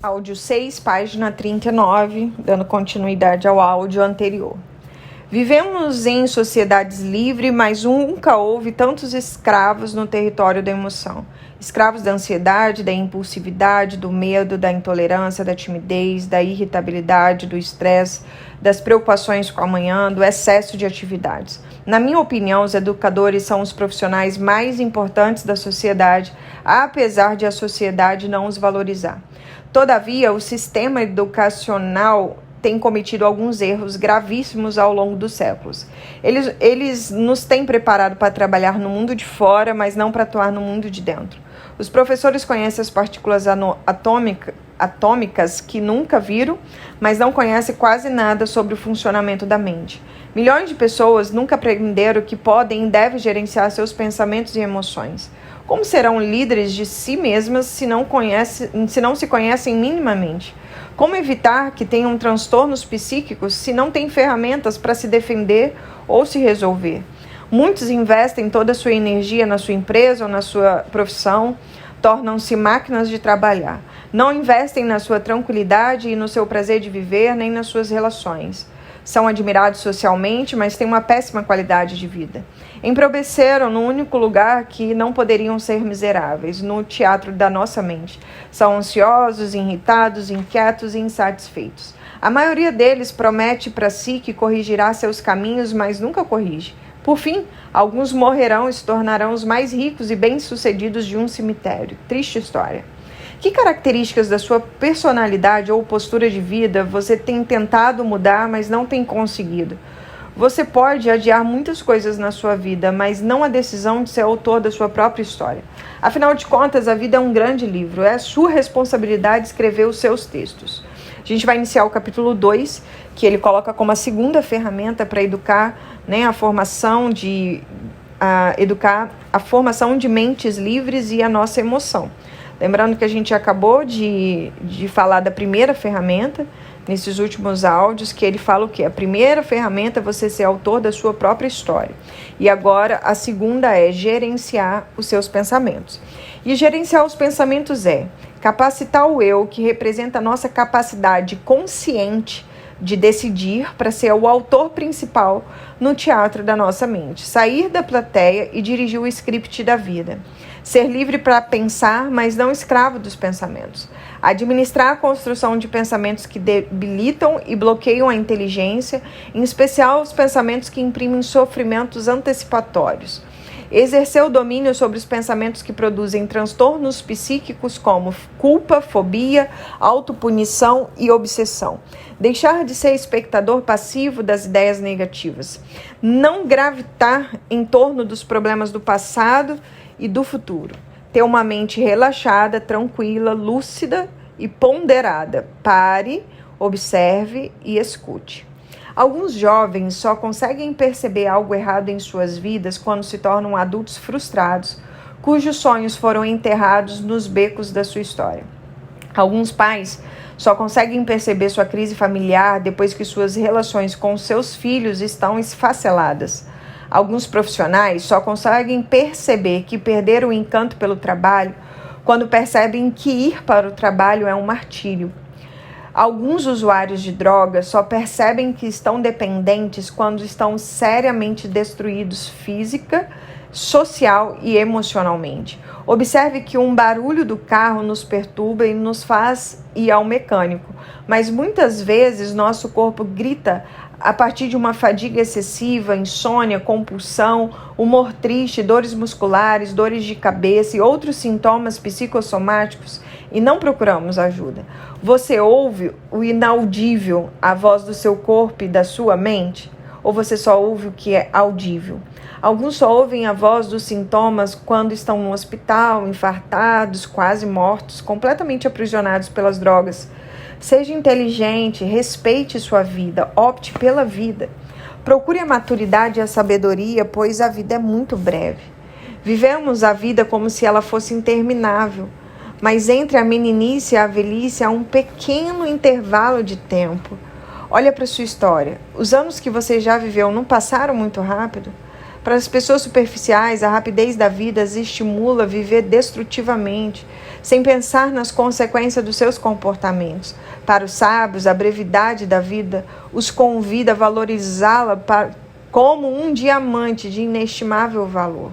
Áudio 6, página 39, dando continuidade ao áudio anterior. Vivemos em sociedades livres, mas nunca houve tantos escravos no território da emoção. Escravos da ansiedade, da impulsividade, do medo, da intolerância, da timidez, da irritabilidade, do estresse, das preocupações com o amanhã, do excesso de atividades. Na minha opinião, os educadores são os profissionais mais importantes da sociedade, apesar de a sociedade não os valorizar. Todavia, o sistema educacional tem cometido alguns erros gravíssimos ao longo dos séculos. Eles nos têm preparado para trabalhar no mundo de fora, mas não para atuar no mundo de dentro. Os professores conhecem as partículas atômicas que nunca viram, mas não conhecem quase nada sobre o funcionamento da mente. Milhões de pessoas nunca aprenderam que podem e devem gerenciar seus pensamentos e emoções. Como serão líderes de si mesmas se não se conhecem minimamente? Como evitar que tenham transtornos psíquicos se não têm ferramentas para se defender ou se resolver? Muitos investem toda a sua energia na sua empresa ou na sua profissão, tornam-se máquinas de trabalhar. Não investem na sua tranquilidade e no seu prazer de viver, nem nas suas relações. São admirados socialmente, mas têm uma péssima qualidade de vida. Empobreceram no único lugar que não poderiam ser miseráveis, no teatro da nossa mente. São ansiosos, irritados, inquietos e insatisfeitos. A maioria deles promete para si que corrigirá seus caminhos, mas nunca corrige. Por fim, alguns morrerão e se tornarão os mais ricos e bem-sucedidos de um cemitério. Triste história. Que características da sua personalidade ou postura de vida você tem tentado mudar, mas não tem conseguido? Você pode adiar muitas coisas na sua vida, mas não a decisão de ser autor da sua própria história. Afinal de contas, a vida é um grande livro. É a sua responsabilidade escrever os seus textos. A gente vai iniciar o capítulo 2, que ele coloca como a segunda ferramenta para educar, a formação de mentes livres e a nossa emoção. Lembrando que a gente acabou de falar da primeira ferramenta, nesses últimos áudios, que ele fala o quê? A primeira ferramenta é você ser autor da sua própria história. E agora a segunda é gerenciar os seus pensamentos. E gerenciar os pensamentos é capacitar o eu, que representa a nossa capacidade consciente de decidir para ser o autor principal no teatro da nossa mente. Sair da plateia e dirigir o script da vida. Ser livre para pensar, mas não escravo dos pensamentos. Administrar a construção de pensamentos que debilitam e bloqueiam a inteligência, em especial os pensamentos que imprimem sofrimentos antecipatórios. Exercer o domínio sobre os pensamentos que produzem transtornos psíquicos como culpa, fobia, autopunição e obsessão. Deixar de ser espectador passivo das ideias negativas. Não gravitar em torno dos problemas do passado e do futuro. Ter uma mente relaxada, tranquila, lúcida e ponderada. Pare, observe e escute. Alguns jovens só conseguem perceber algo errado em suas vidas quando se tornam adultos frustrados, cujos sonhos foram enterrados nos becos da sua história. Alguns pais só conseguem perceber sua crise familiar depois que suas relações com seus filhos estão esfaceladas. Alguns profissionais só conseguem perceber que perderam o encanto pelo trabalho quando percebem que ir para o trabalho é um martírio. Alguns usuários de drogas só percebem que estão dependentes quando estão seriamente destruídos física, social e emocionalmente. Observe que um barulho do carro nos perturba e nos faz ir ao mecânico, mas muitas vezes nosso corpo grita a partir de uma fadiga excessiva, insônia, compulsão, humor triste, dores musculares, dores de cabeça e outros sintomas psicossomáticos e não procuramos ajuda. Você ouve o inaudível, a voz do seu corpo e da sua mente? Ou você só ouve o que é audível? Alguns só ouvem a voz dos sintomas quando estão no hospital, infartados, quase mortos, completamente aprisionados pelas drogas. Seja inteligente, respeite sua vida, opte pela vida. Procure a maturidade e a sabedoria, pois a vida é muito breve. Vivemos a vida como se ela fosse interminável, mas entre a meninice e a velhice há um pequeno intervalo de tempo. Olha para sua história. Os anos que você já viveu não passaram muito rápido? Para as pessoas superficiais, a rapidez da vida as estimula a viver destrutivamente. sem pensar nas consequências dos seus comportamentos. Para os sábios, a brevidade da vida os convida a valorizá-la como um diamante de inestimável valor.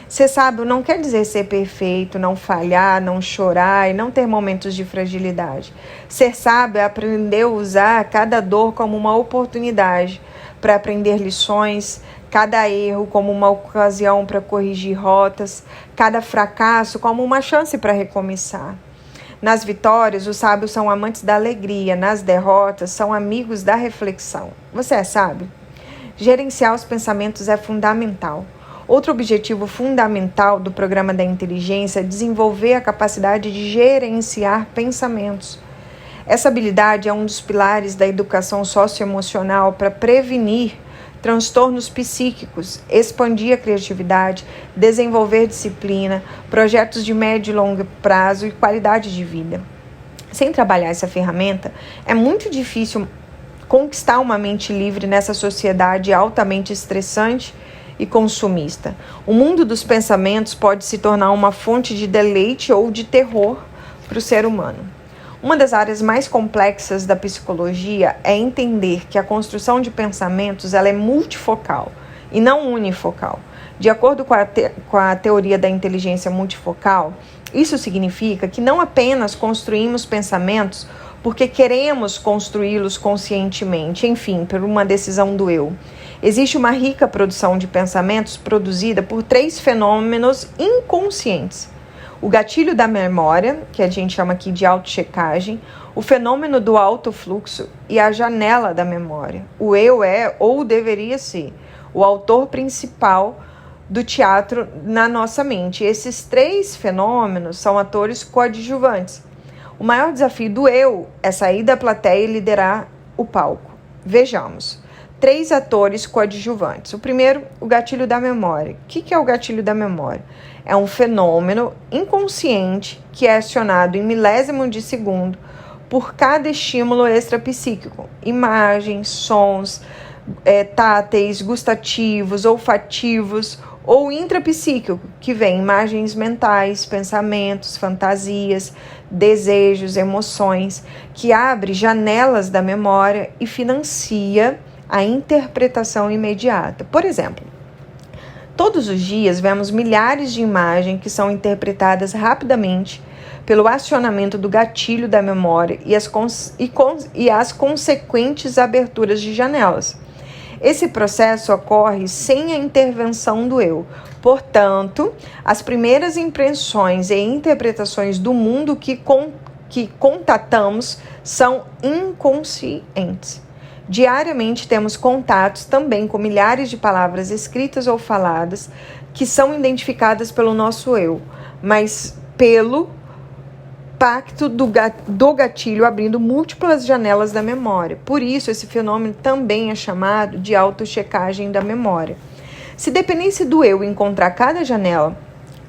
Ser sábio não quer dizer ser perfeito, não falhar, não chorar e não ter momentos de fragilidade. Ser sábio é aprender a usar cada dor como uma oportunidade para aprender lições, cada erro como uma ocasião para corrigir rotas, cada fracasso como uma chance para recomeçar. Nas vitórias, os sábios são amantes da alegria, nas derrotas, são amigos da reflexão. Você é sábio? Gerenciar os pensamentos é fundamental. Outro objetivo fundamental do programa da inteligência é desenvolver a capacidade de gerenciar pensamentos. Essa habilidade é um dos pilares da educação socioemocional para prevenir transtornos psíquicos, expandir a criatividade, desenvolver disciplina, projetos de médio e longo prazo e qualidade de vida. Sem trabalhar essa ferramenta, é muito difícil conquistar uma mente livre nessa sociedade altamente estressante e consumista. O mundo dos pensamentos pode se tornar uma fonte de deleite ou de terror para o ser humano. Uma das áreas mais complexas da psicologia é entender que a construção de pensamentos ela é multifocal e não unifocal. De acordo com a teoria da inteligência multifocal, isso significa que não apenas construímos pensamentos porque queremos construí-los conscientemente, enfim, por uma decisão do eu. Existe uma rica produção de pensamentos produzida por 3 fenômenos inconscientes. O gatilho da memória, que a gente chama aqui de autochecagem, o fenômeno do autofluxo e a janela da memória. O eu é, ou deveria ser, o autor principal do teatro na nossa mente. Esses 3 fenômenos são atores coadjuvantes. O maior desafio do eu é sair da plateia e liderar o palco. Vejamos. 3 atores coadjuvantes. O primeiro, o gatilho da memória. O que é o gatilho da memória? É um fenômeno inconsciente que é acionado em milésimo de segundo por cada estímulo extrapsíquico. Imagens, sons, táteis, gustativos, olfativos ou intrapsíquico, que vem imagens mentais, pensamentos, fantasias, desejos, emoções, que abre janelas da memória e financia a interpretação imediata. Por exemplo, todos os dias vemos milhares de imagens que são interpretadas rapidamente pelo acionamento do gatilho da memória e as consequentes aberturas de janelas. Esse processo ocorre sem a intervenção do eu. Portanto, as primeiras impressões e interpretações do mundo que contatamos são inconscientes. Diariamente temos contatos também com milhares de palavras escritas ou faladas que são identificadas pelo nosso eu, mas pelo pacto do gatilho abrindo múltiplas janelas da memória. Por isso, esse fenômeno também é chamado de autochecagem da memória. Se dependesse do eu encontrar cada janela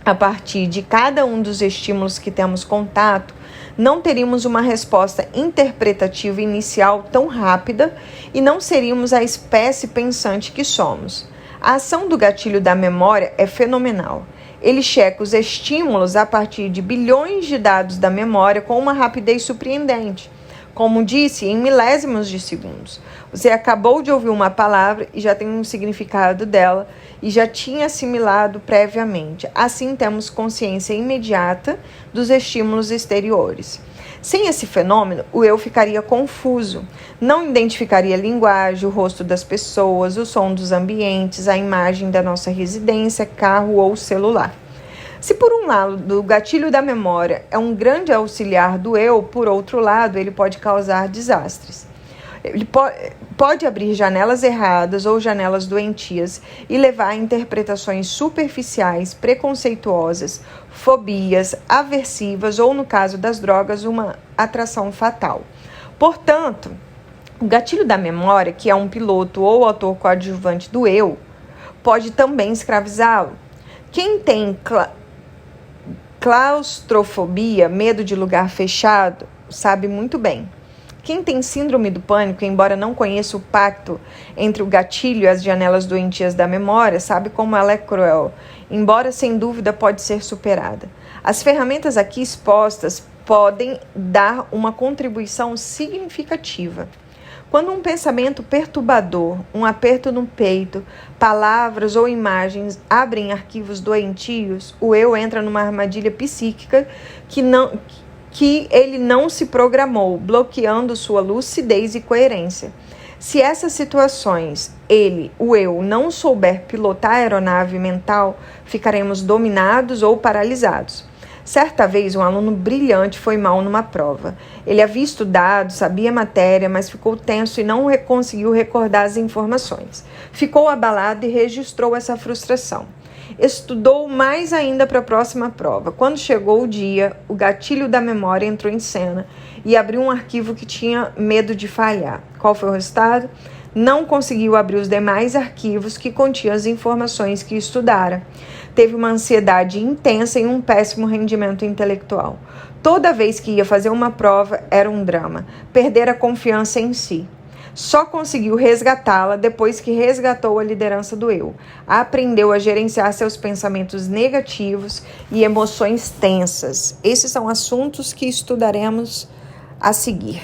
a partir de cada um dos estímulos que temos contato, não teríamos uma resposta interpretativa inicial tão rápida e não seríamos a espécie pensante que somos. A ação do gatilho da memória é fenomenal. Ele checa os estímulos a partir de bilhões de dados da memória com uma rapidez surpreendente. Como disse, em milésimos de segundos. Você acabou de ouvir uma palavra e já tem um significado dela e já tinha assimilado previamente. Assim, temos consciência imediata dos estímulos exteriores. Sem esse fenômeno, o eu ficaria confuso. Não identificaria a linguagem, o rosto das pessoas, o som dos ambientes, a imagem da nossa residência, carro ou celular. Se por um lado o gatilho da memória é um grande auxiliar do eu, por outro lado ele pode causar desastres. Ele pode abrir janelas erradas ou janelas doentias e levar a interpretações superficiais, preconceituosas, fobias, aversivas ou, no caso das drogas, uma atração fatal. Portanto, o gatilho da memória, que é um piloto ou ator coadjuvante do eu, pode também escravizá-lo. Quem tem claustrofobia, medo de lugar fechado, sabe muito bem. Quem tem síndrome do pânico, embora não conheça o pacto entre o gatilho e as janelas doentias da memória, sabe como ela é cruel, embora sem dúvida pode ser superada. As ferramentas aqui expostas podem dar uma contribuição significativa. Quando um pensamento perturbador, um aperto no peito, palavras ou imagens abrem arquivos doentios, o eu entra numa armadilha psíquica que ele não se programou, bloqueando sua lucidez e coerência. Se essas situações o eu, não souber pilotar a aeronave mental, ficaremos dominados ou paralisados. Certa vez, um aluno brilhante foi mal numa prova. Ele havia estudado, sabia a matéria, mas ficou tenso e não conseguiu recordar as informações. Ficou abalado e registrou essa frustração. Estudou mais ainda para a próxima prova. Quando chegou o dia, o gatilho da memória entrou em cena e abriu um arquivo que tinha medo de falhar. Qual foi o resultado? Não conseguiu abrir os demais arquivos que continham as informações que estudara. Teve uma ansiedade intensa e um péssimo rendimento intelectual. Toda vez que ia fazer uma prova, era um drama. Perder a confiança em si. Só conseguiu resgatá-la depois que resgatou a liderança do eu. Aprendeu a gerenciar seus pensamentos negativos e emoções tensas. Esses são assuntos que estudaremos a seguir.